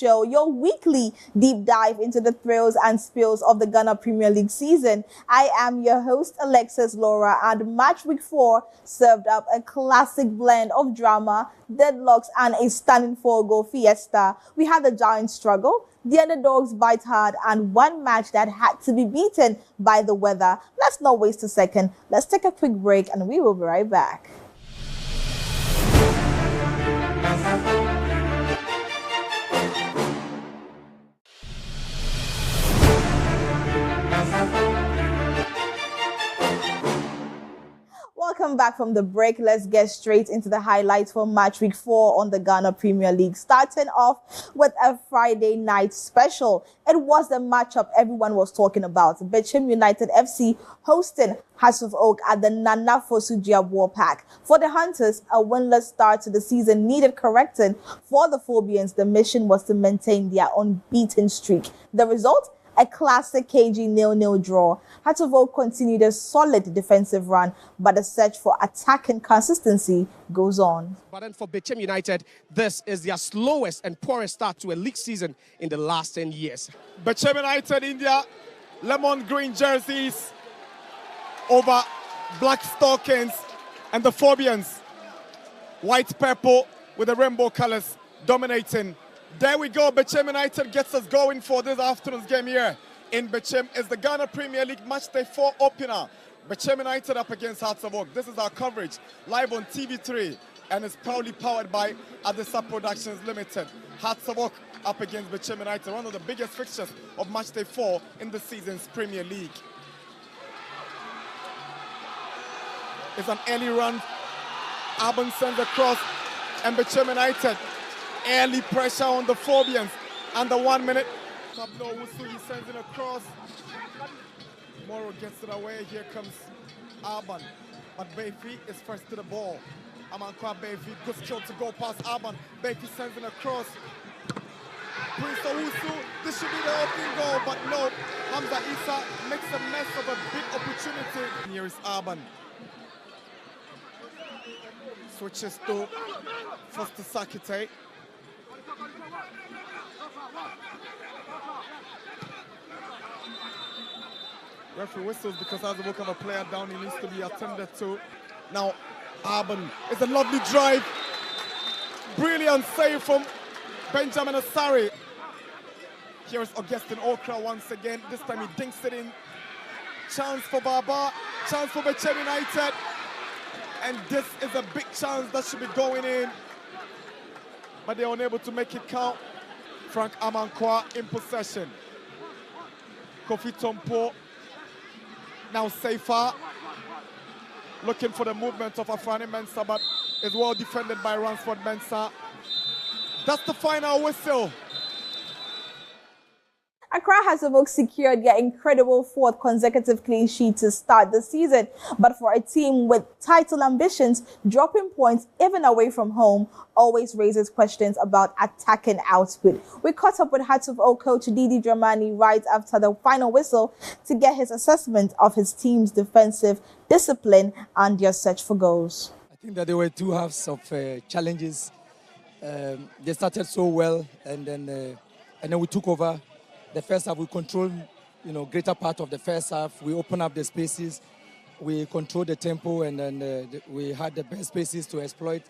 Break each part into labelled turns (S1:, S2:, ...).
S1: Show, your weekly deep dive into the thrills and spills of the Ghana Premier League season. I am your host, Alexis Laura, and match week 4 served up a classic blend of drama, deadlocks, and a stunning 4-goal fiesta. We had the Giants struggle, the underdogs bite hard, and one match that had to be beaten by the weather. Let's not waste a second. Let's take a quick break, and we will be right back. Welcome back from the break. Let's get straight into the highlights for match week 4 on the Ghana Premier League. Starting off with a Friday night special. It was the matchup everyone was talking about. Bechem United FC hosting Hearts of Oak at the Nana Fosu War Park. For the Hunters, a winless start to the season needed correcting. For the Phobians, the mission was to maintain their unbeaten streak. The result? A classic KG 0-0 draw. Hearts of Oak continued a solid defensive run, but the search for attacking consistency goes on.
S2: But then for Bechem United, this is their slowest and poorest start to a league season in the last 10 years.
S3: Bechem United India, lemon green jerseys over black stockings, and the Phobians, white purple with the rainbow colors dominating. There we go. Bechem United gets us going for this afternoon's game here in Bechem. Is the Ghana Premier League Matchday 4 opener. Bechem United up against Hearts of Oak. This is our coverage live on TV3 and is proudly powered by Adesa Productions Limited. Hearts of Oak up against Bechem United, one of the biggest fixtures of Matchday 4 in the season's Premier League. It's an early run. Aben sends across, and Bechem United early pressure on the Phobians. And the 1 minute. Pablo Wusu, he sends it across. Moro gets it away. Here comes Aban. But Bayfi is first to the ball. Amankwa Bayfi, good skill to go past Aban. Bayfi sends it across. Prince Owusu, this should be the opening goal, but no. Hamza Issa makes a mess of a big opportunity. Here is Aban. Switches to Foster Sakite. Referee whistles because as a book of a player down, he needs to be attended to. Now, Aban is a lovely drive. Brilliant save from Benjamin Asari. Here is Augustine Okra once again. This time he dinks it in. Chance for Baba, chance for Bechem United. And this is a big chance that should be going in. But they're unable to make it count. Frank Amankwa in possession. Kofi Tompo now safer. Looking for the movement of Afrani Mensah, but is well defended by Ransford Mensah. That's the final whistle.
S1: Accra Hearts of Oak secured their incredible 4th consecutive clean sheet to start the season. But for a team with title ambitions, dropping points even away from home always raises questions about attacking output. We caught up with Hearts of Oak coach Didi Dramani right after the final whistle to get his assessment of his team's defensive discipline and their search for goals.
S4: I think that there were 2 halves of challenges. They started so well, and then we took over. The first half, we controlled, greater part of the first half. We opened up the spaces, we controlled the tempo, and then we had the best spaces to exploit.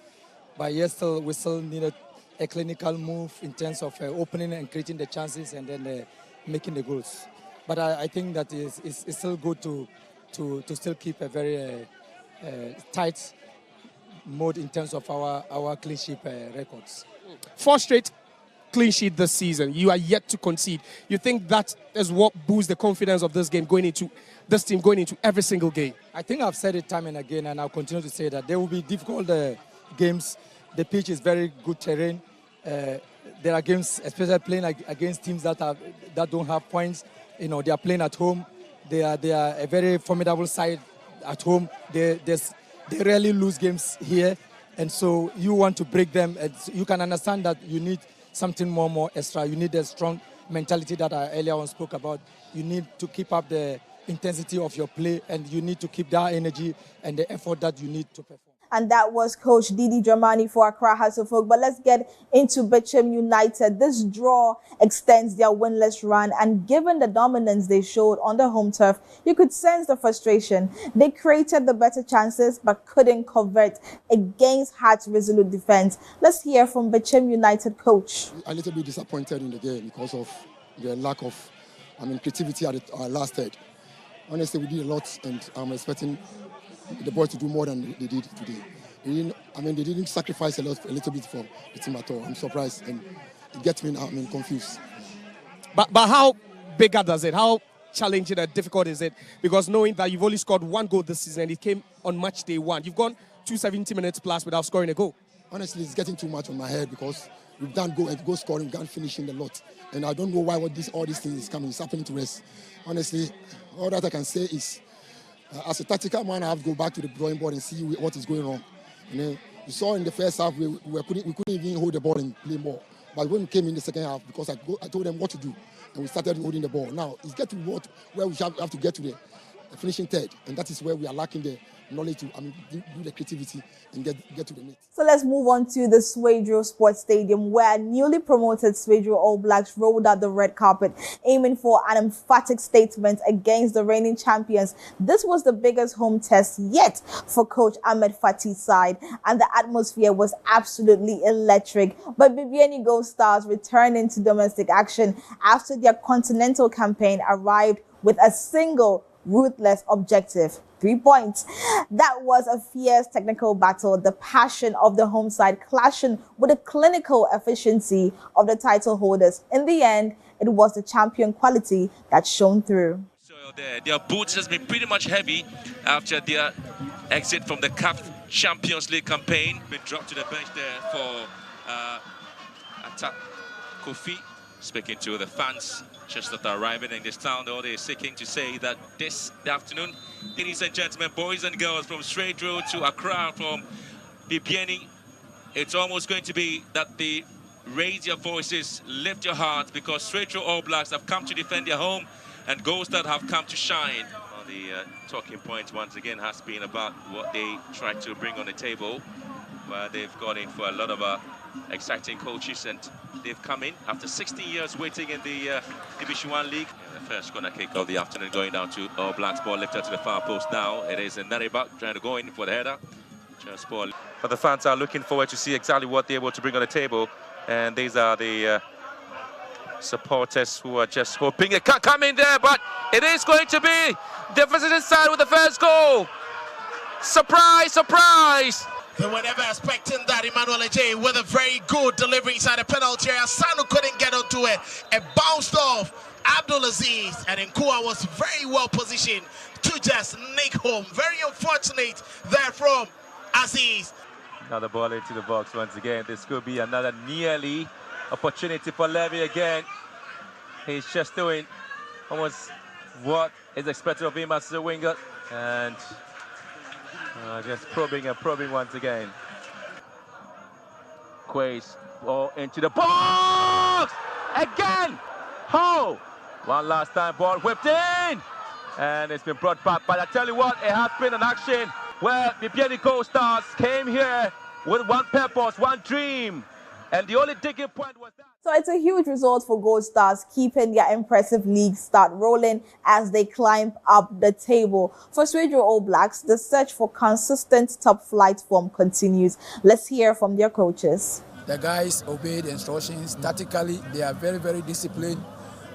S4: But yes, we still needed a clinical move in terms of opening and creating the chances, and then making the goals. But I think that it's still good to still keep a very tight mode in terms of our clean sheet records.
S2: 4 straight clean sheet this season. You are yet to concede. You think that is what boosts the confidence of this team going into every single game?
S4: I think I've said it time and again, and I'll continue to say that there will be difficult games. The pitch is very good terrain. There are games, especially playing against teams that don't have points. They are playing at home. They are a very formidable side at home. They rarely lose games here, and so you want to break them. You can understand that you need something more extra. You need a strong mentality that I earlier on spoke about. You need to keep up the intensity of your play, and you need to keep that energy and the effort that you need to perform.
S1: And that was Coach Didi Dramani for Accra Hasselhoff. But let's get into Bechem United. This draw extends their winless run, and given the dominance they showed on the home turf, you could sense the frustration. They created the better chances but couldn't convert against Hearts' resolute defense. Let's hear from Bechem United coach.
S5: A little bit disappointed in the game because of the lack of creativity at our last third. Honestly, we did a lot, and I'm expecting the boys to do more than they did today. They didn't sacrifice a little bit for the team at all. I'm surprised, and it gets me confused.
S2: But how bigger does it? How challenging and difficult is it? Because knowing that you've only scored 1 goal this season, and it came on match day 1. You've gone 270 minutes plus without scoring a goal.
S5: Honestly, it's getting too much on my head because we've done goal scoring, goal finishing a lot. And I don't know why all these things is coming. It's happening to us. Honestly, all that I can say is, as a tactical man, I have to go back to the drawing board and see what is going wrong. And then you saw in the first half, we couldn't even hold the ball and play more. But when we came in the second half, because I told them what to do, and we started holding the ball. Now, it's getting where we have to get to the finishing third. And that is where we are lacking the knowledge to do the creativity and get to the net.
S1: So let's move on to the Swedro Sports Stadium, where newly promoted Swedro All Blacks rolled out the red carpet, aiming for an emphatic statement against the reigning champions. This was the biggest home test yet for Coach Ahmed Fatih's side, and the atmosphere was absolutely electric. But Bibiani Gold Stars returned into domestic action after their continental campaign arrived with a single ruthless objective: 3 points. That was a fierce technical battle, the passion of the home side clashing with the clinical efficiency of the title holders. In the end, it was the champion quality that shone through.
S6: So their boots has been pretty much heavy after their exit from the CAF Champions League campaign. Been dropped to the bench there for Attack Kofi, speaking to the fans just after arriving in this town. All they're seeking to say that this afternoon, ladies and gentlemen, boys and girls from Swedro to Accra, from Bibiani, it's almost going to be that they raise your voices, lift your hearts, because Swedro All Blacks have come to defend their home and goals that have come to shine. Well, the talking point once again has been about what they try to bring on the table, where they've gone in for a lot of exciting coaches, and they've come in after 16 years waiting in the Division 1 League. The first corner kick of the afternoon going down to All Blacks. Ball lifted to the far post now. It is Naribak trying to go in for the header. Just ball. But the fans are looking forward to see exactly what they're able to bring on the table. And these are the supporters who are just hoping it can't come in there, but it is going to be the visiting side with the first goal. Surprise, surprise!
S7: They were never expecting that. Emmanuel Ajay with a very good delivery inside the penalty area. Sanu couldn't get onto it. It bounced off Abdul Aziz, and Nkua was very well positioned to just nick home. Very unfortunate there from Aziz.
S6: Another ball into the box once again. This could be another nearly opportunity for Levy again. He's just doing almost what is expected of him as a winger, and just probing and probing once again. Quays, ball into the box! Again! Oh! One last time, ball whipped in! And it's been brought back. But I tell you what, it has been an action where the Bibiani Gold Stars came here with one purpose, one dream. And the only digging point was that.
S1: So it's a huge result for Gold Stars, keeping their impressive league start rolling as they climb up the table. For Swedro All Blacks, the search for consistent top flight form continues. Let's hear from their coaches.
S4: The guys obeyed instructions. Tactically, they are very, very disciplined.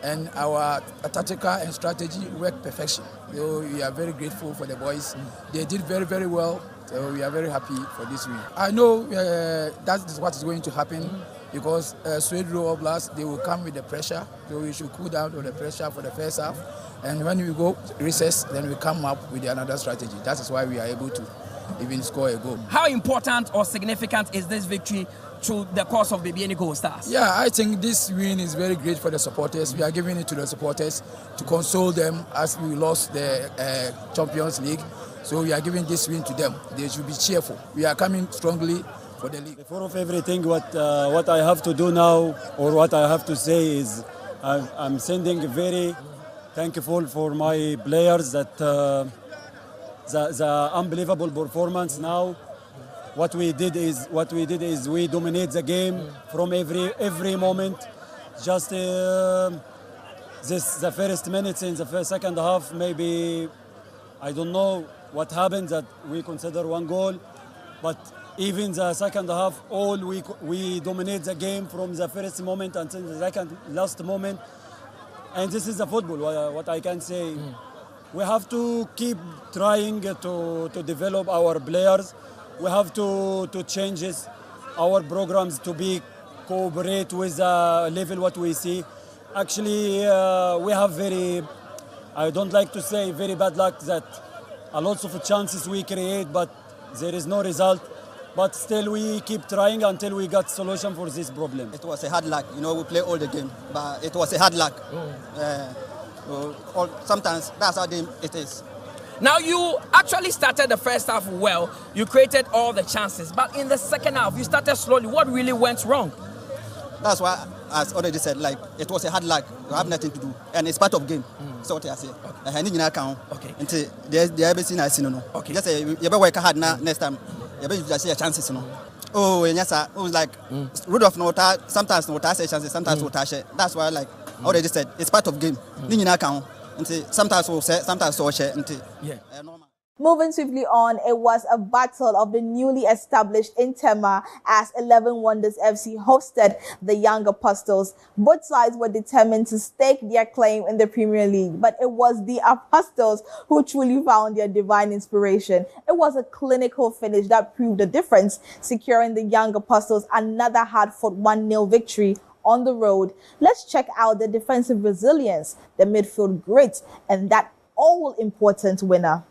S4: And our tactical and strategy work perfection. So we are very grateful for the boys. They did very, very well. So we are very happy for this win. I know that is what is going to happen, because Swedro All Blacks, they will come with the pressure. So we should cool down with the pressure for the first half. And when we go recess, then we come up with another strategy. That is why we are able to even score a goal.
S8: How important or significant is this victory to the cause of Bibiani Gold Stars?
S4: Yeah, I think this win is very great for the supporters. We are giving it to the supporters to console them as we lost the Champions League. So we are giving this win to them. They should be cheerful. We are coming strongly for the league.
S9: Before of everything, what I have to do now, or what I have to say is, I'm sending very thankful for my players that the unbelievable performance now. what we did is we dominate the game from every moment. Just the first minutes in the second half, maybe I don't know what happened that we consider one goal, but even the second half, we dominate the game from the first moment until the last moment. And this is the football. What I can say, we have to keep trying to develop our players. We have to change our programs to be cooperate with the level what we see. Actually, we have I don't like to say very bad luck that a lot of chances we create, but there is no result. But still, we keep trying until we got solution for this problem.
S10: It was a hard luck. We play all the game, but it was a hard luck. Sometimes that's how it is.
S8: Now, you actually started the first half well. You created all the chances. But in the second half, you started slowly. What really went wrong?
S10: That's why, as already said, it was a hard luck. You have nothing to do. And it's part of game. So what I say. I need to count.
S8: Okay.
S10: Until the everything I see.
S8: Okay.
S10: Just say, you better work hard next time. You better see your chances. Oh, and yes, sir. It was like, Rudolph, sometimes say chances, sometimes share. That's why, I already said, it's part of game. Need to count. Sometimes we'll say, sometimes we'll share.
S8: Yeah.
S1: Moving swiftly on, it was a battle of the newly established Intema as 11 Wonders FC hosted the Young Apostles. Both sides were determined to stake their claim in the Premier League, but it was the Apostles who truly found their divine inspiration. It was a clinical finish that proved the difference, securing the Young Apostles another hard-fought 1-0 victory on the road. Let's check out the defensive resilience, the midfield grit, and that all-important winner.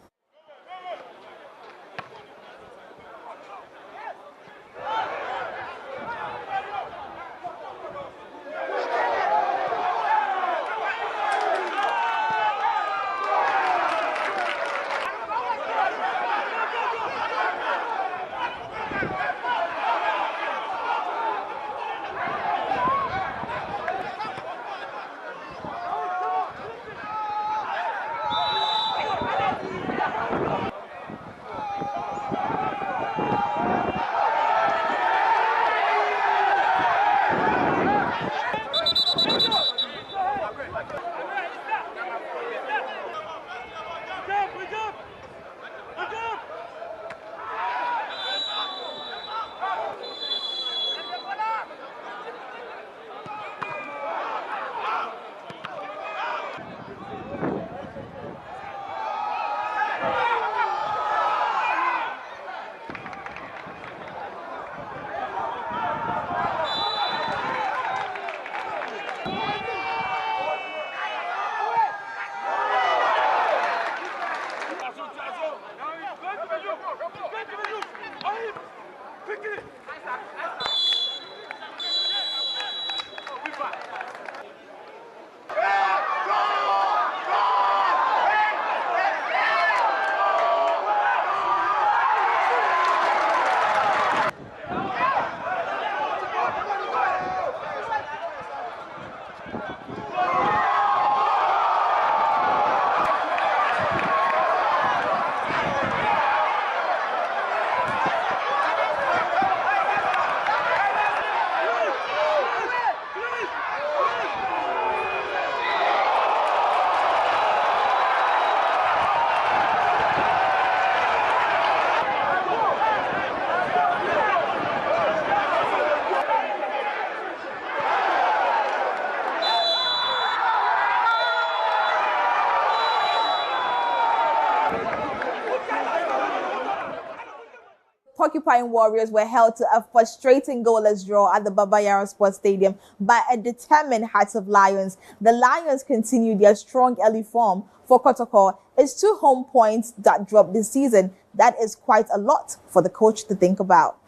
S1: Porcupine Warriors were held to a frustrating goalless draw at the Baba Yara Sports Stadium by a determined Hearts of Lions. The Lions continue their strong early form. For Kotoko, it's 2 home points that dropped this season. That is quite a lot for the coach to think about.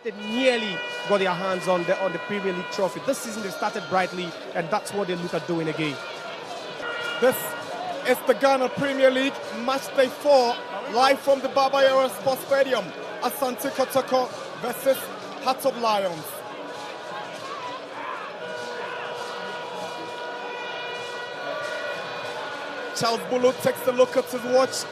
S2: They nearly got their hands on the Premier League trophy. This season they started brightly, and that's what they look at doing again.
S3: This is the Ghana Premier League match day 4, live from the Baba Yara Sports Stadium. Asante Kotoko versus Hearts of Lions. Charles Bulu takes a look at his watch.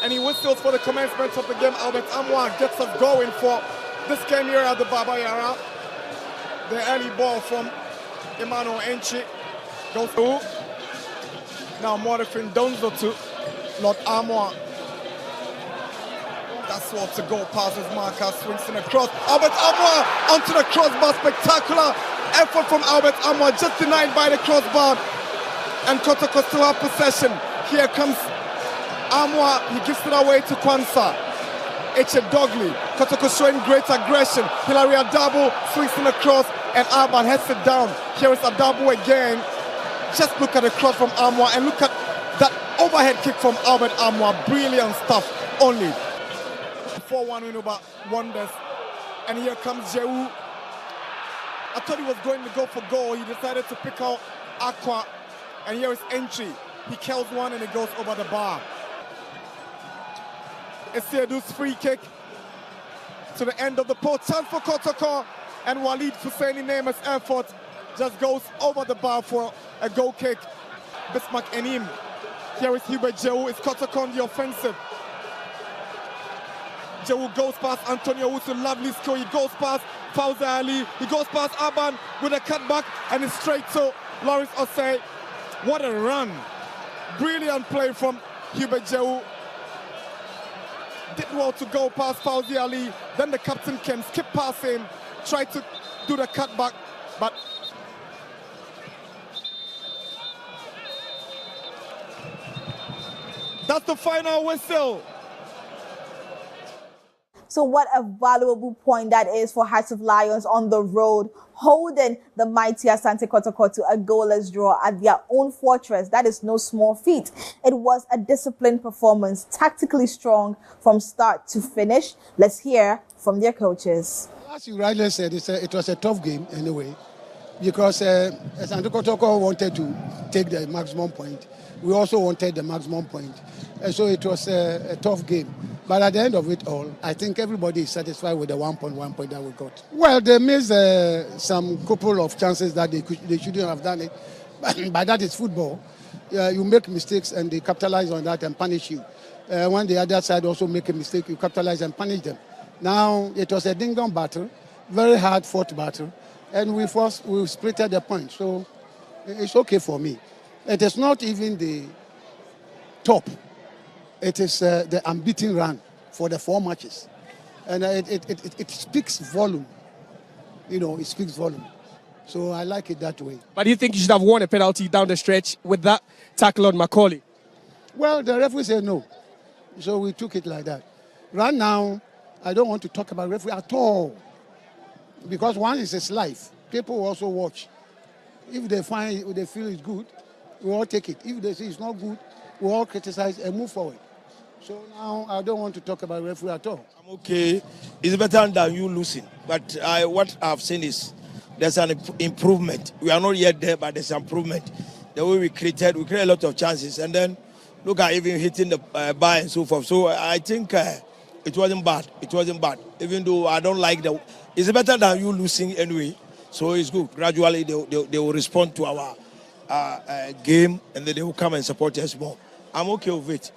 S3: And he whistles for the commencement of the game. Albert Amwa gets us going for this game here at the Baba Yara. The early ball from Emmanuel Enchi goes through. Now Morifin Donzo to Lord Amwa. That's what to go past his marker, swings in across. Albert Amwa onto the crossbar. Spectacular effort from Albert Amwa, just denied by the crossbar. And Kotoko still have possession. Here comes Amwa, he gives it away to Kwanzaa. Eche Dogley, Kotoko showing great aggression. Hilary Adabo swings in across and Alban heads it down. Here is Adabo again. Just look at the cross from Amwa and look at that overhead kick from Albert Amwa. Brilliant stuff only. 4-1 win over Wonders. And here comes Jehu. I thought he was going to go for goal. He decided to pick out Aqua. And here is Entry. He kills one and it goes over the bar. Esiedu's free kick to the end of the post. Chance for Kotoko. And Walid Husseini Neyma's effort just goes over the bar for a goal kick. Bismarck Enim. Here is Hubert Jehu. It's Kotoko on the offensive. Jehu goes past Antonio Wusu, lovely score. He goes past Fauzi Ali. He goes past Aban with a cutback and it's straight to Lawrence Osei. What a run. Brilliant play from Hubert Jehu. Did well to go past Fauzi Ali. Then the captain can skip past him, try to do the cutback, but that's the final whistle.
S1: So what a valuable point that is for Hearts of Lions on the road, holding the mighty Asante Kotoko to a goalless draw at their own fortress. That is no small feat. It was a disciplined performance, tactically strong from start to finish. Let's hear from their coaches.
S11: As you rightly said, it was a tough game anyway, because Asante Kotoko wanted to take the maximum point. We also wanted the maximum point. And so it was a tough game. But at the end of it all, I think everybody is satisfied with the 1 point that we got. Well, they missed some couple of chances that they shouldn't have done it. But that is football. You make mistakes and they capitalize on that and punish you. When the other side also make a mistake, you capitalize and punish them. Now, it was a ding-dong battle, very hard-fought battle, and we splitted the point. So it's okay for me. It is not even the top. It is the unbeaten run for the 4 matches. And it speaks volume. You know, it speaks volume. So I like it that way.
S2: But do you think you should have won a penalty down the stretch with that tackle on Macaulay?
S11: Well, the referee said no. So we took it like that. Right now, I don't want to talk about referee at all. Because one is his life. People also watch. If they feel it's good, we all take it. If they say it's not good, we all criticize and move forward. So now I don't want to talk about referee at all.
S12: I'm okay. It's better than you losing. But what I've seen is there's an improvement. We are not yet there, but there's improvement. The way we created a lot of chances. And then look at even hitting the bar and so forth. So I think it wasn't bad. It wasn't bad. Even though I don't like it's better than you losing anyway. So it's good. Gradually they will respond to our game and then they will come and support us more. I'm okay with it.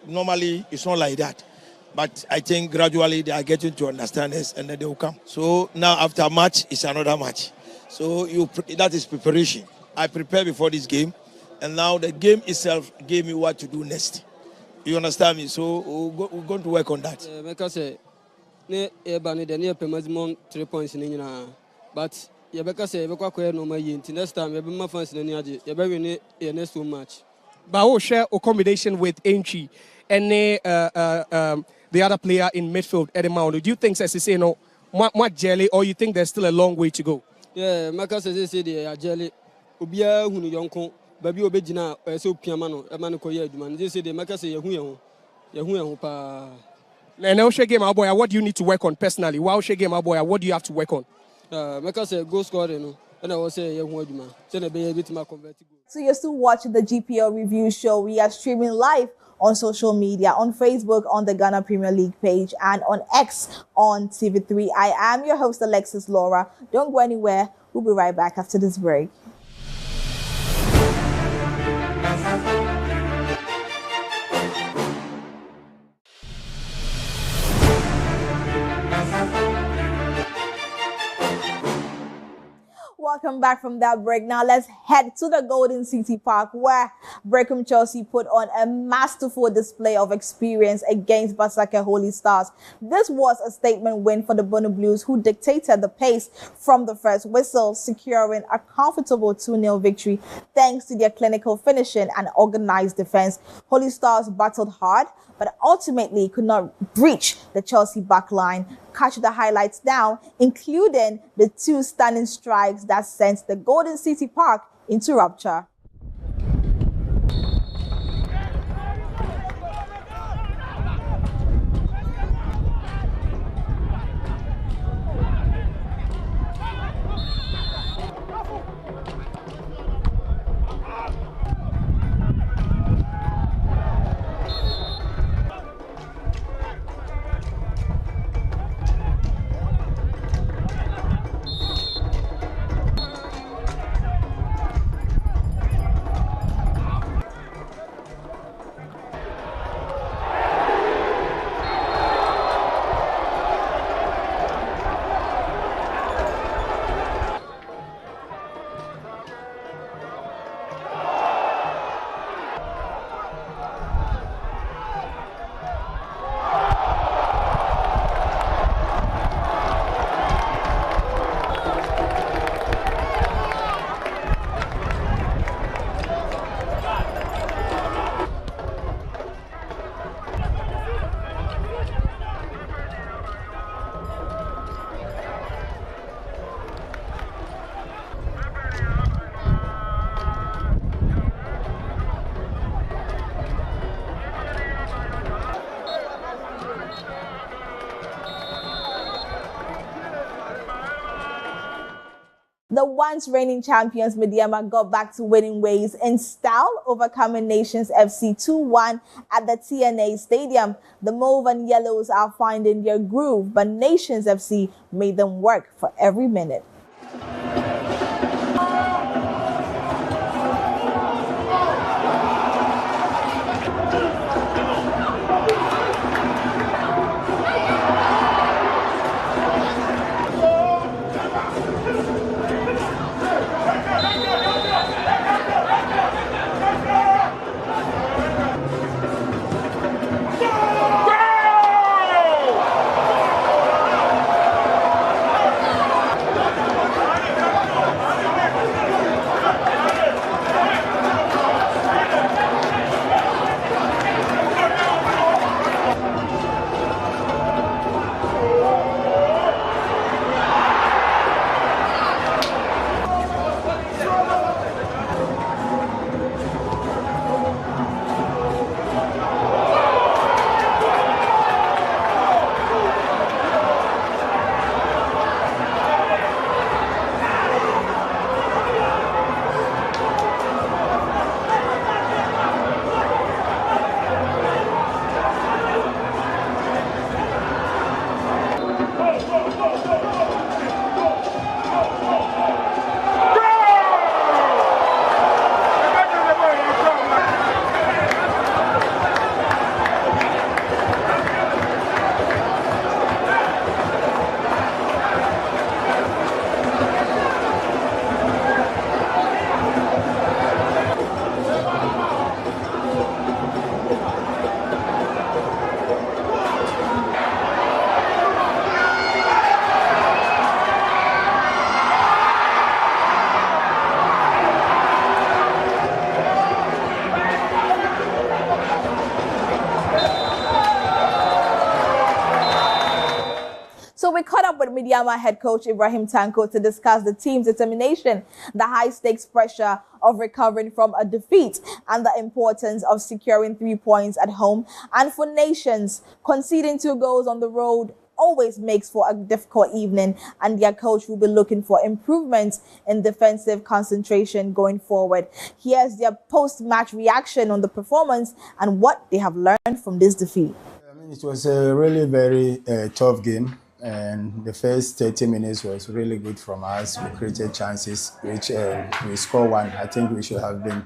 S12: Normally, it's not like that. But I think gradually they are getting to understand us and then they will come. So now after a match, it's another match. So that is preparation. I prepared before this game. And now the game itself gave me what to do next. You understand me? So we're going to work on that.
S13: Because 3 points in but next time next 2 match.
S2: But I will share a combination with Enchi and the other player in midfield, Eddie Mount. Do you think say no more jelly, or you think there's still a long way to go?
S13: Yeah, Maka says they jelly. Ubia hunu yonko, baby obejina so piamano, emanu koye duman. They say the Maka say yahu pa.
S2: And share game boy, what do you need to work on personally? Wow, share game boy, what do you have to work on?
S13: Maka say goal scoring, and I will say yahu duman. Say the be a bit more converted.
S1: So you're still watching the GPL review show. We are streaming live on social media, on Facebook, on the Ghana Premier League page, and on X on TV3. I am your host, Alexis Laura. Don't go anywhere. We'll be right back after this break. Welcome back from that break. Now let's head to the Golden City Park where Brecum Chelsea put on a masterful display of experience against Basake Holy Stars. This was a statement win for the Bono Blues, who dictated the pace from the first whistle, securing a comfortable 2-0 victory thanks to their clinical finishing and organized defense. Holy Stars battled hard, but ultimately could not breach the Chelsea backline. Catch the highlights now, including the 2 stunning strikes that sent the Golden City Park into rapture. The once reigning champions Mediama got back to winning ways in style, overcoming Nations FC 2-1 at the TNA Stadium. The Mauve and Yellows are finding their groove, but Nations FC made them work for every minute. So we caught up with Mediama head coach Ibrahim Tanko to discuss the team's determination, the high-stakes pressure of recovering from a defeat, and the importance of securing 3 points at home. And for Nations, conceding 2 goals on the road always makes for a difficult evening, and their coach will be looking for improvements in defensive concentration going forward. Here's their post-match reaction on the performance and what they have learned from this defeat.
S14: It was a really very tough game. And the first 30 minutes was really good from us. We created chances, which we scored 1. I think we should have been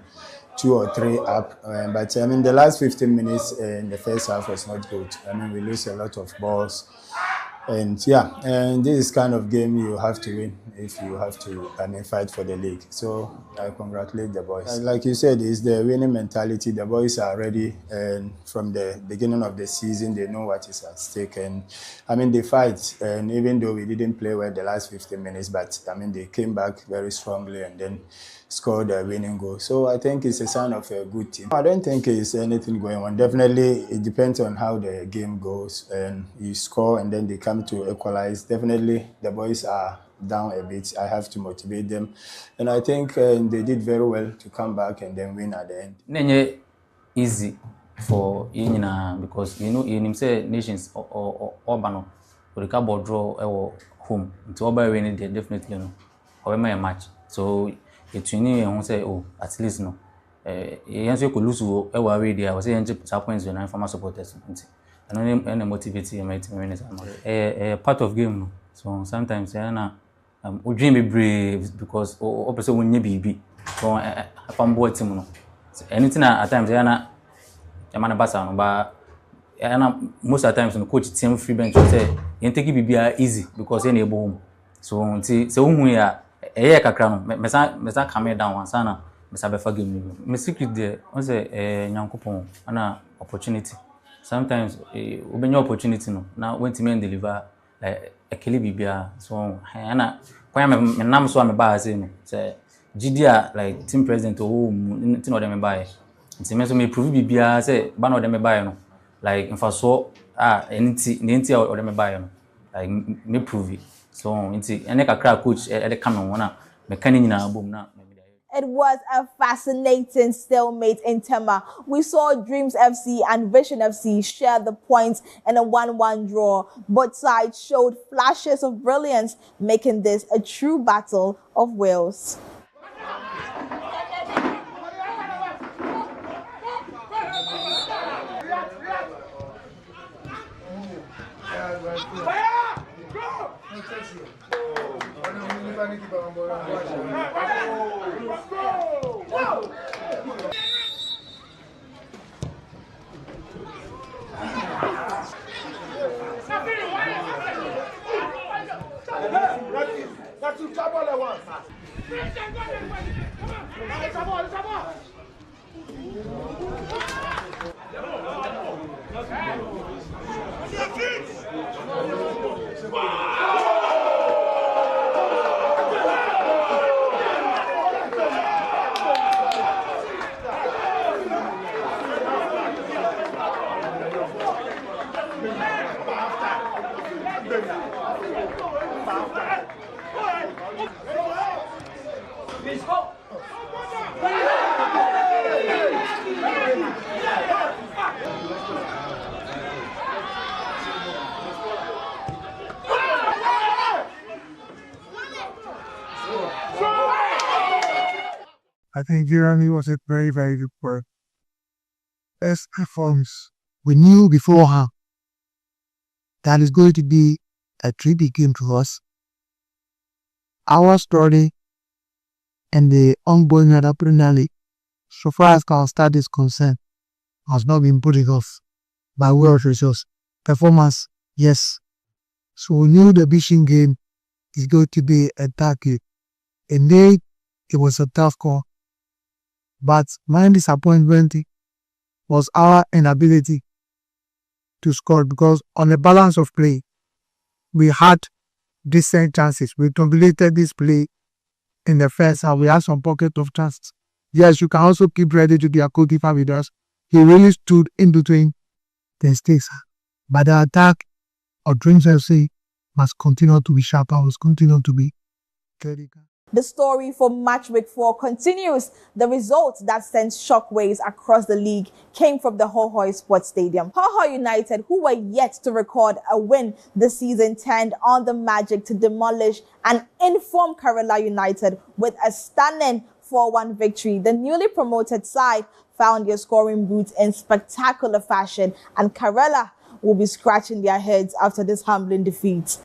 S14: 2 or 3 up. But the last 15 minutes in the first half was not good. We lose a lot of balls. And yeah, and this is kind of game you have to win if you have to, fight for the league. So I congratulate the boys. Like you said, it's the winning mentality. The boys are ready, and from the beginning of the season, they know what is at stake. And I mean, they fight. And even though we didn't play well the last 15 minutes, but I mean, they came back very strongly and then scored a winning goal. So I think it's a sign of a good team. I don't think it's anything going on. Definitely, it depends on how the game goes, and you score and then they come to equalize. Definitely, the boys are down a bit. I have to motivate them, and I think they did very well to come back and then win at the end.
S15: Nenye easy for Yinina because you know in say nations or Obano or the cardboard draw or home into Oba winning definitely no or a match. So it's you and say oh at least no. Yes, you could lose our way I was saying points and former supporters and only motivate you a part of game no. So sometimes we dream be brave because opposite when you be so I'm boy team no. Anything at times man basa no ba most of the times no coach team free bench say you take it easy because you able home so until so hu ya kakra no mesa calm down once na mesa be for game me secret there on say nyankopon ana opportunity sometimes obenya opportunity no na when team deliver like ekele bibia so ana kwa me nam so am ba say no say GDA like team president oh tin o dem buy nti me so me prove bibia say ba no dem buy no like in fact so nti o dem buy no like me prove it so nti ene kakra coach e de come no na me kan nyina bom na.
S1: It was a fascinating stalemate in Tema. We saw Dreams FC and Vision FC share the points in a 1-1 draw. Both sides showed flashes of brilliance, making this a true battle of wills.
S16: I think Jeremy was a very, very good work. As performs, we knew beforehand that it's going to be a tricky game to us. Our story and the ongoing Premier League, so far as our start is concerned, has not been putting off by way of results. Performance, yes. So we knew the Vision game is going to be a tough game. Indeed, it was a tough call. But my disappointment was our inability to score because on the balance of play, we had decent chances. We dominated this play in the first half. We had some pocket of chances. Yes, you can also keep ready to be a goalkeeper with us. He really stood in between the stakes. But the attack of Dreams FC must continue to be sharper, must continue to be critical.
S1: The story for match week 4 continues. The result that sent shockwaves across the league came from the Hohoe Sports Stadium. Hohoe United, who were yet to record a win this season, turned on the magic to demolish and inform Karela United with a stunning 4-1 victory. The newly promoted side found their scoring boots in spectacular fashion, and Karela will be scratching their heads after this humbling defeat.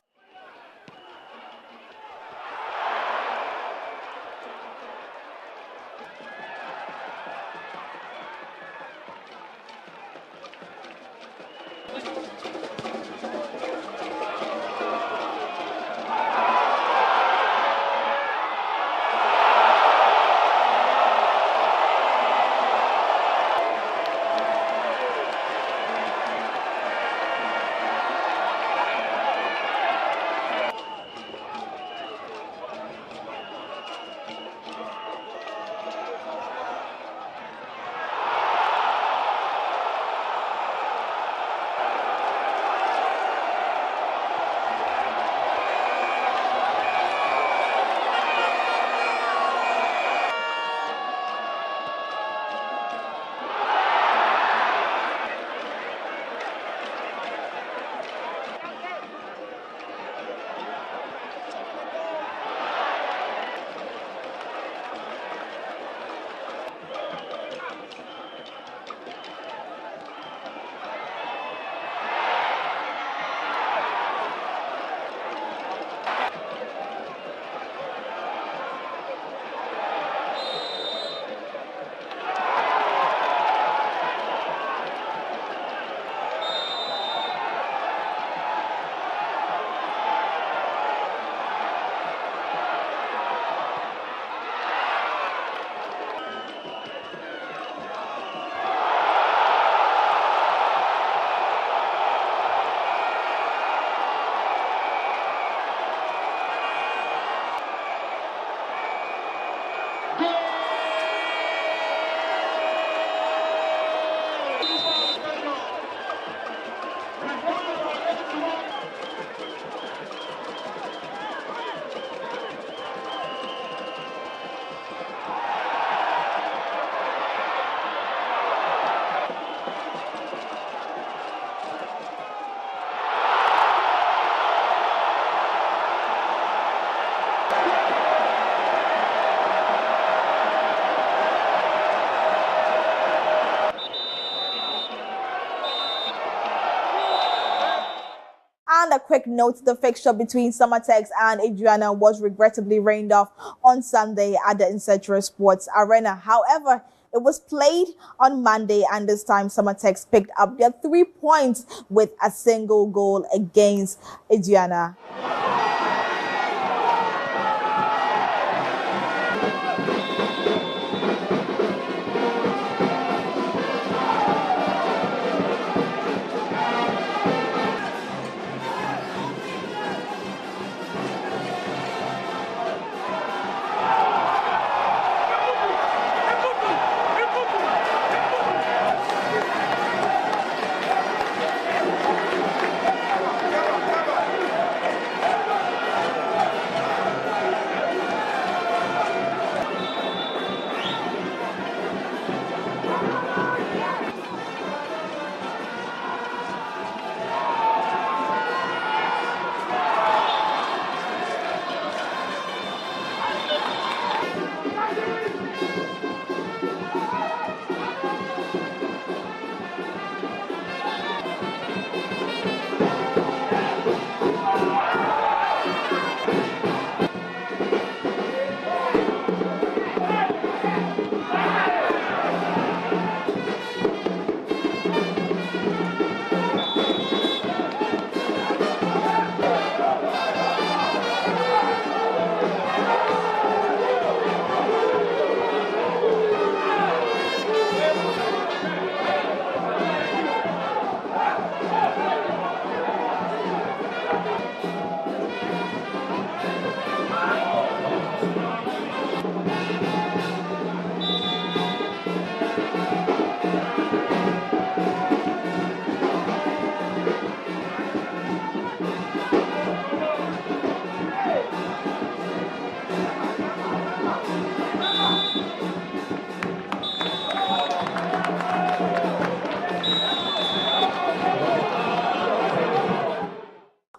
S1: a quick note, the fixture between Summertex and Adriana was regrettably rained off on Sunday at the Insetro Sports Arena. However, it was played on Monday, and this time Summertex picked up their 3 points with a single goal against Adriana.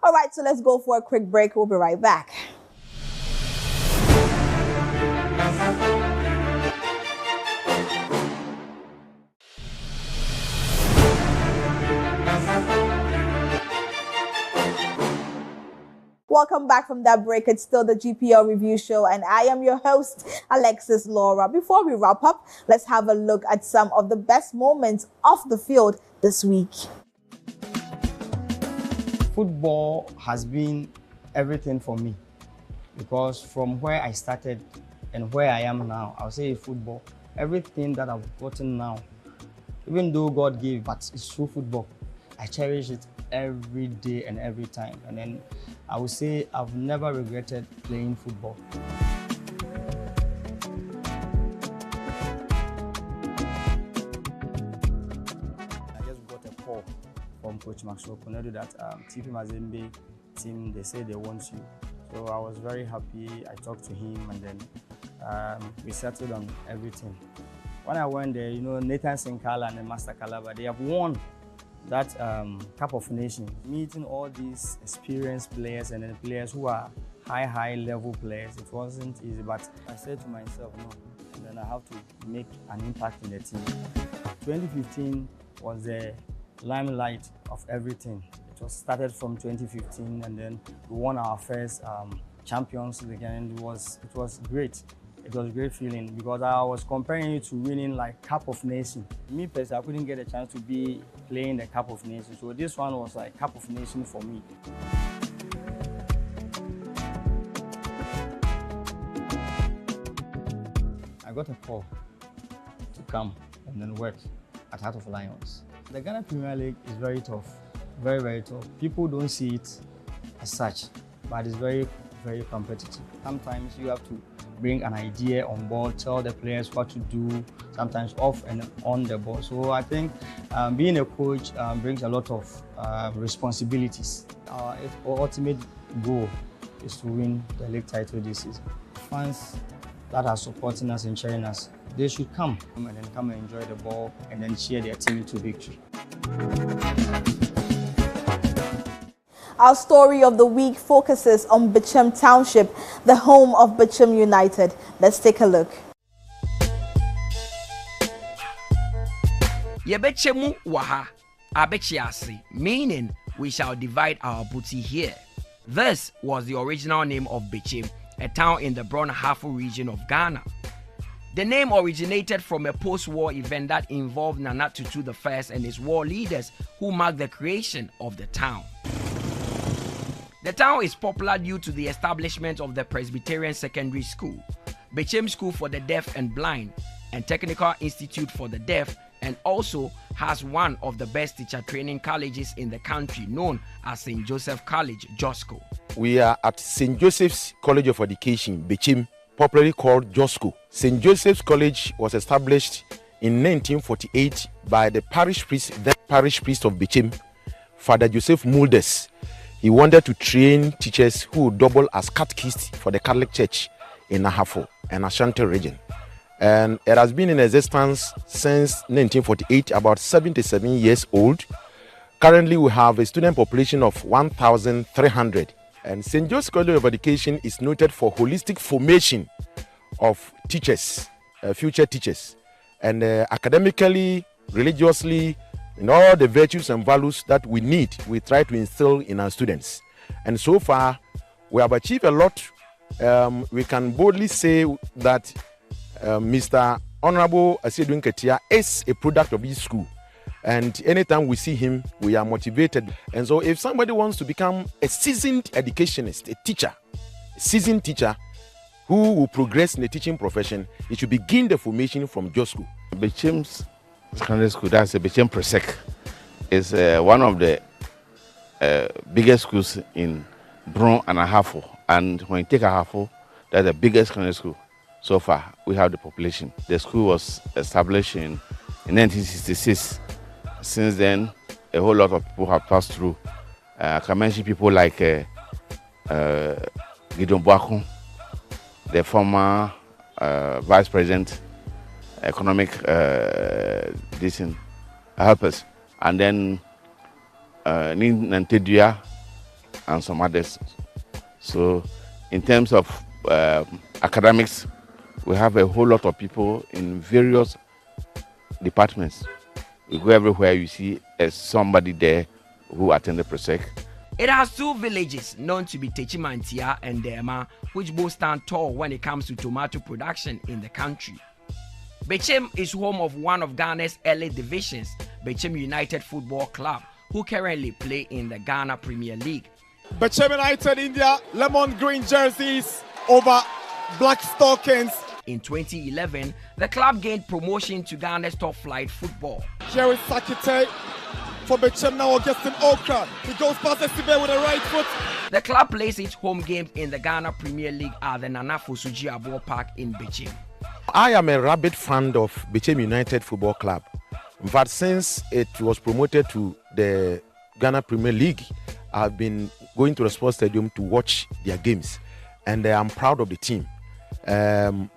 S1: All right, so let's go for a quick break. We'll be right back. Welcome back from that break. It's still the GPL review show, and I am your host, Alexis Laura. Before we wrap up, let's have a look at some of the best moments off the field this week.
S17: Football has been everything for me, because from where I started and where I am now, I'll say football, everything that I've gotten now, even though God gave, but it's through football. I cherish it every day and every time. And then I would say I've never regretted playing football. I just got a call from Coach Maxwell Konedu that TP Mazembe team, they say they want you. So I was very happy. I talked to him, and then we settled on everything. When I went there, you know, Nathan Sinkala and Master Kalaba, they have won that Cup of Nations. Meeting all these experienced players and then players who are high level players, it wasn't easy, but I said to myself, no, and then I have to make an impact in the team. 2015 was the limelight of everything. It was started from 2015, and then we won our first Champions League, and it was great. It was a great feeling, because I was comparing it to winning like Cup of Nations. Me personally, I couldn't get a chance to be playing the Cup of Nations, so this one was like Cup of Nations for me. I got a call to come and then work at Heart of Lions. The Ghana Premier League is very tough, very tough. People don't see it as such, but it's very competitive. Sometimes you have to bring an idea on board, tell the players what to do, sometimes off and on the ball. So I think being a coach brings a lot of responsibilities. Our ultimate goal is to win the league title this season. Fans that are supporting us and cheering us, they should come and then come and enjoy the ball and then cheer their team to victory.
S1: Our story of the week focuses on Bicham Township, the home of Bicham United. Let's take a look.
S18: Yebechemu waha, abechiasi, meaning
S8: we shall divide our booty here. This was the original name of Bechim, a town in the Brong-Ahafo region of Ghana. The name originated from a post-war event that involved Nana Tutu I and his war leaders who marked the creation of the town. The town is popular due to the establishment of the Presbyterian Secondary School, Bechim School for the Deaf and Blind, and Technical Institute for the Deaf, and also has one of the best teacher training colleges in the country known as St. Joseph College, Josco.
S18: We are at St. Joseph's College of Education, Bechim, popularly called Josco. St. Joseph's College was established in 1948 by the parish priest of Bechim, Father Joseph Muldes. He wanted to train teachers who would double as catechists for the Catholic Church in Ahafo and Ashanti region. And it has been in existence since 1948, about 77 years old. Currently, we have a student population of 1,300. And St. Joseph's College of Education is noted for holistic formation of teachers, future teachers, and academically, religiously, in all the virtues and values that we need, we try to instill in our students. And so far, we have achieved a lot. We can boldly say that Mr. Honorable Asiedun Ketia is a product of his school. And anytime we see him, we are motivated. And so if somebody wants to become a seasoned educationist, a teacher, a seasoned teacher who will progress in the teaching profession, he should begin the formation from Josco.
S19: Bechim's Secondary School, that's a Bechim Presec, is one of the biggest schools in Brong-Ahafo. And when you take Ahafo, that's the biggest secondary school so far. We have the population. The school was established in 1966. Since then, a whole lot of people have passed through. I can mention people like Gideon Boakun, the former Vice President, Economic helpers, and then Nin Nantedua and some others. So in terms of academics, we have a whole lot of people in various departments. You go everywhere, you see somebody there who attended Presec.
S8: It has two villages known to be Techimantia and Dema, which both stand tall when it comes to tomato production in the country. Bechim is home of one of Ghana's early divisions, Bechim United Football Club, who currently play in the Ghana Premier League.
S3: Bechim United India, lemon green jerseys over black stockings.
S8: In 2011, the club gained promotion to Ghana's top flight football.
S3: Here is Sakite for Bechim now, Augustin Okra. He goes past Esibe with the right foot.
S8: The club plays its home games in the Ghana Premier League at the Nana Fosuji Abo Park in Bechim.
S18: I am a rabid fan of Bechim United Football Club. In fact, since it was promoted to the Ghana Premier League, I've been going to the sports stadium to watch their games, and I'm proud of the team.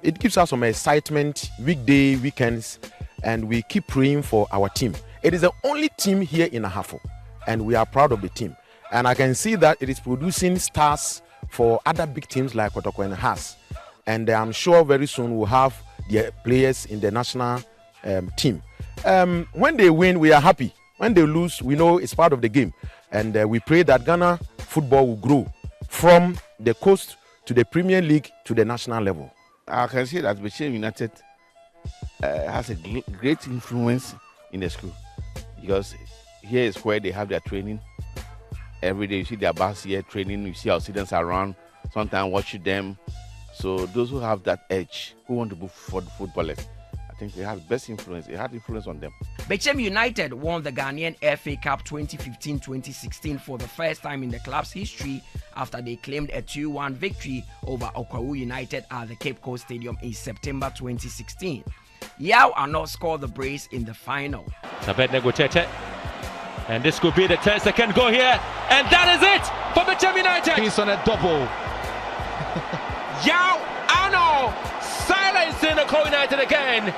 S18: It gives us some excitement weekday, weekends, and we keep praying for our team. It is the only team here in Ahafo, and we are proud of the team. And I can see that it is producing stars for other big teams like Kotoko and Haas. And I'm sure very soon we'll have the players in the national team. When they win, we are happy. When they lose, we know it's part of the game. And we pray that Ghana football will grow from the coast to the Premier League to the national level.
S19: I can see that Bechim United has a great influence in the school, because here is where they have their training. Every day you see their bus here training, you see our students around, sometimes watching them. So those who have that edge, who want to be footballers, I think they have best influence. It had influence on them.
S8: Bechim United won the Ghanaian FA Cup 2015-2016 for the first time in the club's history after they claimed a 2-1 victory over Okwawu United at the Cape Coast Stadium in September 2016. Yao Ano scored the brace in the final.
S20: Abednego Tete. And this could be the 10-second goal here. And that is it for Bechim United.
S21: He's on a double.
S20: Yao Ano silencing Okwawu United again.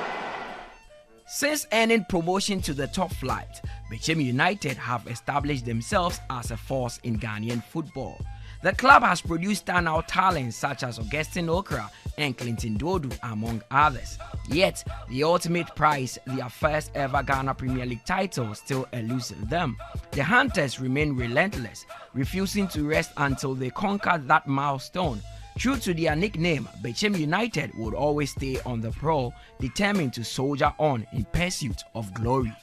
S8: Since earning promotion to the top flight, Bechim United have established themselves as a force in Ghanaian football. The club has produced standout talents such as Augustine Okra and Clinton Dodu, among others. Yet, the ultimate prize, their first ever Ghana Premier League title, still eludes them. The Hunters remain relentless, refusing to rest until they conquer that milestone. True to their nickname, Bechem United would always stay on the prowl, determined to soldier on in pursuit of glory.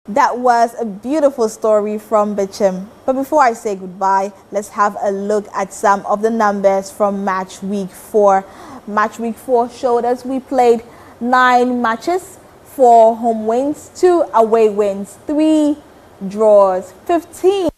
S1: That was a beautiful story from Bechem. But before I say goodbye, let's have a look at some of the numbers from match week 4. Match week 4 showed us we played 9 matches, 4 home wins, 2 away wins, 3 draws, 15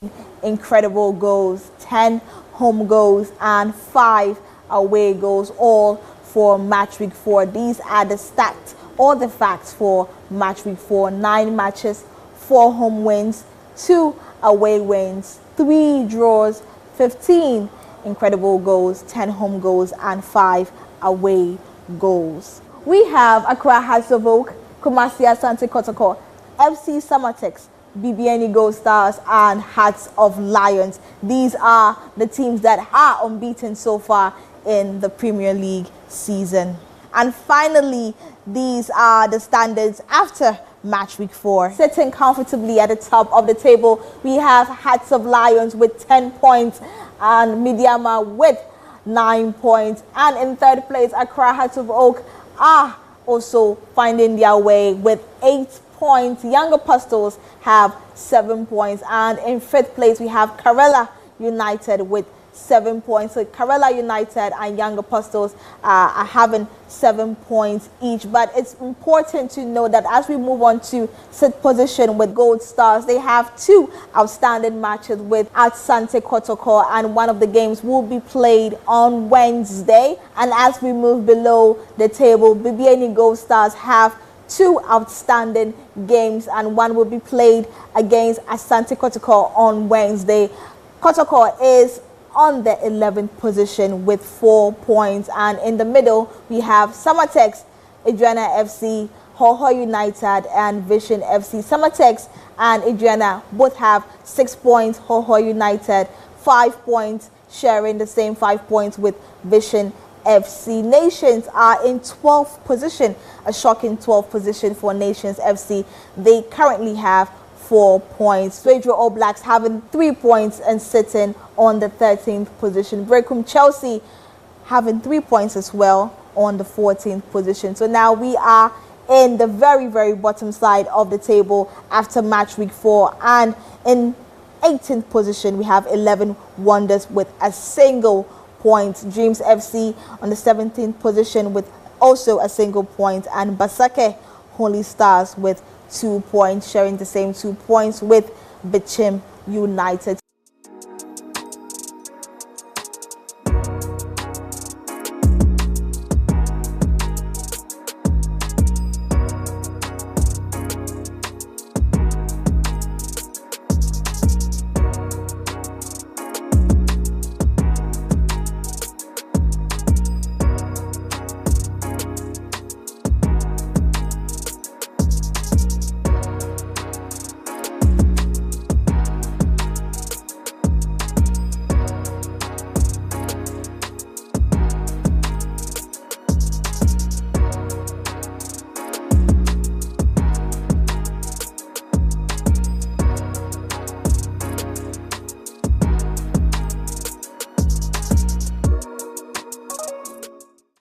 S1: incredible goals, 10 home goals, and 5 away goals, all for match week 4. These are the stats or the facts for match week 4. 9 matches, 4 home wins, 2 away wins, 3 draws, 15 incredible goals, 10 home goals, and 5 away goals. We have Accra Hearts of Oak, Kumasi Asante Kotoko, FC Summertex, BBN Gold Stars, and Hearts of Lions. These are the teams that are unbeaten so far in the Premier League season. And finally, these are the standards after match week 4. Sitting comfortably at the top of the table, we have Hearts of Lions with 10 points and Midiama with 9 points. And in third place, Accra Hearts of Oak are also finding their way with 8 points. Young Apostles have 7 points. And in fifth place, we have Karela United with 7 points. So Karela United and Young Apostles are having 7 points each. But it's important to know that as we move on to sixth position with Gold Stars, they have 2 outstanding matches with Asante Kotoko, and one of the games will be played on Wednesday. And as we move below the table, BBN Gold Stars have 2 outstanding games, and one will be played against Asante Kotoko on Wednesday. Kotoko is on the 11th position with 4 points, and in the middle we have Summertex, Adriana FC, Hoho United, and Vision FC. Summertex and Adriana both have 6 points, Hoho United 5 points, sharing the same 5 points with Vision FC. Nations are in 12th position, a shocking 12th position for Nations FC. They currently have 4 points. Pedro All Blacks having 3 points and sitting on the 13th position. Brecum Chelsea having 3 points as well on the 14th position. So now we are in the very, very bottom side of the table after match week 4. And in 18th position, we have 11 Wonders with a single point. Dreams FC on the 17th position with also a single point. And Basake Holy Stars with 2 points, sharing the same 2 points with Bechem United.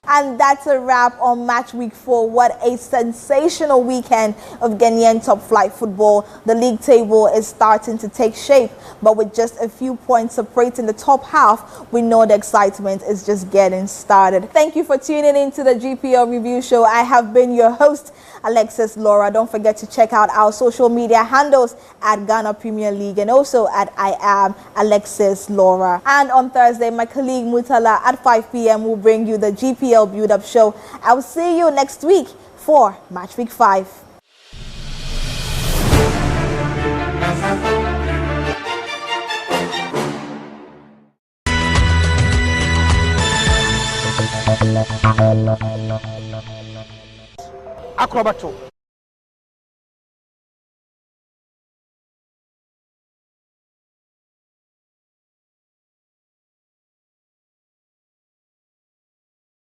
S1: And that's a wrap on match week 4. What a sensational weekend of Ghanaian top flight football. The league table is starting to take shape, but with just a few points separating the top half, we know the excitement is just getting started. Thank you for tuning in to the GPL Review Show. I have been your host, Alexis Laura. Don't forget to check out our social media handles at Ghana Premier League and also at I am Alexis Laura. And on Thursday, my colleague Mutala at 5 p.m. will bring you the GPL Build-Up Show. I will see you next week for Match Week 5.
S21: Acrobato.